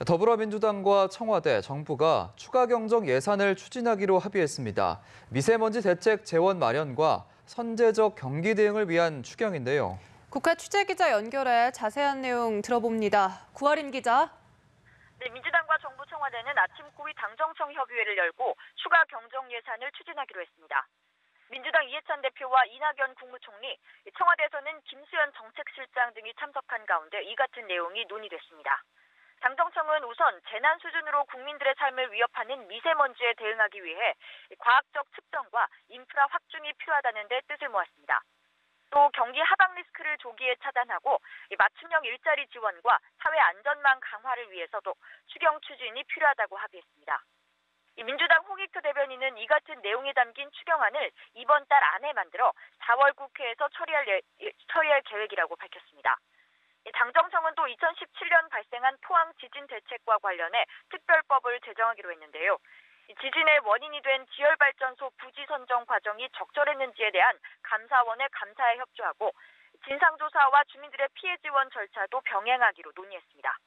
더불어민주당과 청와대, 정부가 추가 경정 예산을 추진하기로 합의했습니다. 미세먼지 대책 재원 마련과 선제적 경기 대응을 위한 추경인데요. 국회 취재기자 연결해 자세한 내용 들어봅니다. 구하린 기자. 네, 민주당과 정부 청와대는 아침 고위 당정청 협의회를 열고 추가 경정 예산을 추진하기로 했습니다. 민주당 이해찬 대표와 이낙연 국무총리, 청와대에서는 김수현 정책실장 등이 참석한 가운데 이 같은 내용이 논의됐습니다. 당정청은 우선 재난 수준으로 국민들의 삶을 위협하는 미세먼지에 대응하기 위해 과학적 측정과 인프라 확충이 필요하다는 데 뜻을 모았습니다. 또 경기 하강 리스크를 조기에 차단하고 맞춤형 일자리 지원과 사회 안전망 강화를 위해서도 추경 추진이 필요하다고 합의했습니다. 민주당 홍익표 대변인은 이 같은 내용이 담긴 추경안을 이번 달 안에 만들어 4월 국회에서 처리할 계획이라고 밝혔습니다. 당정청은 또 2017년 발생한 포항 지진 대책과 관련해 특별법을 제정하기로 했는데요. 지진의 원인이 된 지열발전소 부지 선정 과정이 적절했는지에 대한 감사원의 감사에 협조하고 진상조사와 주민들의 피해 지원 절차도 병행하기로 논의했습니다.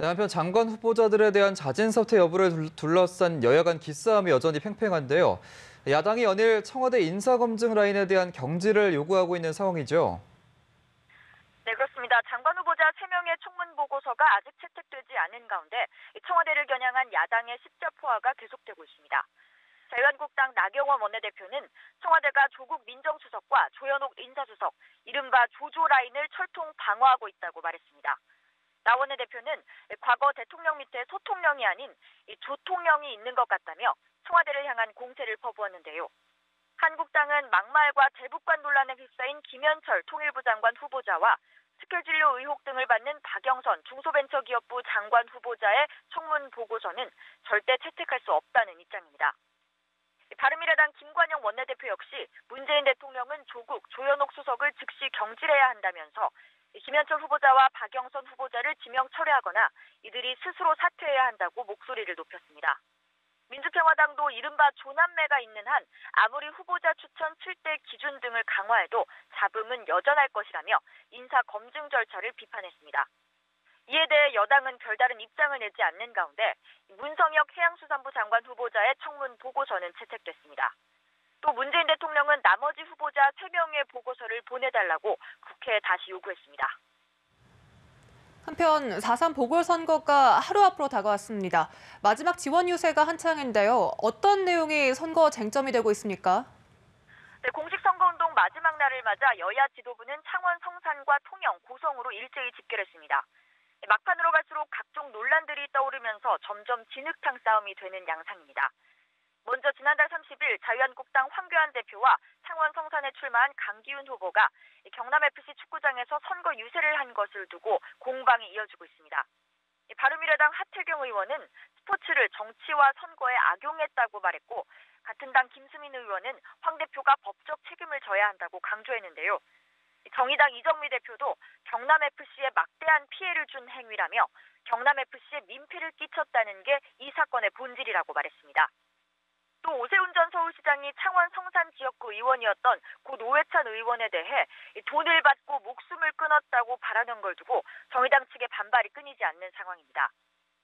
한편 장관 후보자들에 대한 자진 사퇴 여부를 둘러싼 여야 간 기싸움이 여전히 팽팽한데요. 야당이 연일 청와대 인사검증 라인에 대한 경질을 요구하고 있는 상황이죠. 네, 그렇습니다. 장관 후보자 3명의 청문 보고서가 아직 채택되지 않은 가운데 청와대를 겨냥한 야당의 십자포화가 계속되고 있습니다. 자유한국당 나경원 원내대표는 청와대가 조국 민정수석과 조현옥 인사수석, 이른바 조조 라인을 철통 방어하고 있다고 말했습니다. 나 원내대표는 과거 대통령 밑에 소통령이 아닌 조통령이 있는 것 같다며 청와대를 향한 공세를 퍼부었는데요. 한국당은 막말과 대북관 논란에 휩싸인 김현철 통일부 장관 후보자와 특혜진료 의혹 등을 받는 박영선 중소벤처기업부 장관 후보자의 청문 보고서는 절대 채택할 수 없다는 입장입니다. 바른미래당 김관영 원내대표 역시 문재인 대통령은 조국, 조현옥 수석을 즉시 경질해야 한다면서 김현철 후보자와 박영선 후보자를 지명 철회하거나 이들이 스스로 사퇴해야 한다고 목소리를 높였습니다. 민주평화당도 이른바 조남매가 있는 한 아무리 후보자 추천 7대 기준 등을 강화해도 잡음은 여전할 것이라며 인사 검증 절차를 비판했습니다. 이에 대해 여당은 별다른 입장을 내지 않는 가운데 문성혁 해양수산부 장관 후보자의 청문 보고서는 채택됐습니다. 또 문재인 대통령은 나머지 후보자 3명의 보고서를 보내달라고 국회에 다시 요구했습니다. 한편 4.3 보궐선거가 하루 앞으로 다가왔습니다. 마지막 지원 유세가 한창인데요. 어떤 내용이 선거 쟁점이 되고 있습니까? 네, 공식 선거운동 마지막 날을 맞아 여야 지도부는 창원 성산과 통영, 고성으로 일제히 집결했습니다. 막판으로 갈수록 각종 논란들이 떠오르면서 점점 진흙탕 싸움이 되는 양상입니다. 먼저 지난달 30일 자유한국당 황교안 대표와 창원 성산에 출마한 강기훈 후보가 경남FC 축구장에서 선거 유세를 한 것을 두고 공방이 이어지고 있습니다. 바른미래당 하태경 의원은 스포츠를 정치와 선거에 악용했다고 말했고 같은 당 김수민 의원은 황 대표가 법적 책임을 져야 한다고 강조했는데요. 정의당 이정미 대표도 경남FC에 막대한 피해를 준 행위라며 경남FC에 민폐를 끼쳤다는 게 이 사건의 본질이라고 말했습니다. 또 오세훈 전 서울시장이 창원 성산 지역구 의원이었던 고 노회찬 의원에 대해 돈을 받고 목숨을 끊었다고 발언한 걸 두고 정의당 측의 반발이 끊이지 않는 상황입니다.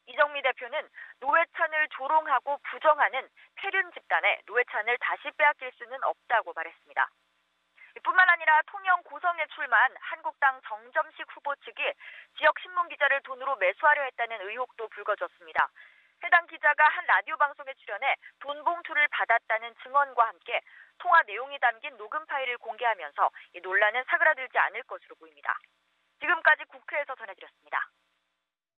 이정미 대표는 노회찬을 조롱하고 부정하는 폐륜 집단에 노회찬을 다시 빼앗길 수는 없다고 말했습니다. 뿐만 아니라 통영 고성에 출마한 한국당 정점식 후보 측이 지역 신문 기자를 돈으로 매수하려 했다는 의혹도 불거졌습니다. 해당 기자가 한 라디오 방송에 출연해 돈 봉투를 받았다는 증언과 함께 통화 내용이 담긴 녹음 파일을 공개하면서 이 논란은 사그라들지 않을 것으로 보입니다. 지금까지 국회에서 전해드렸습니다.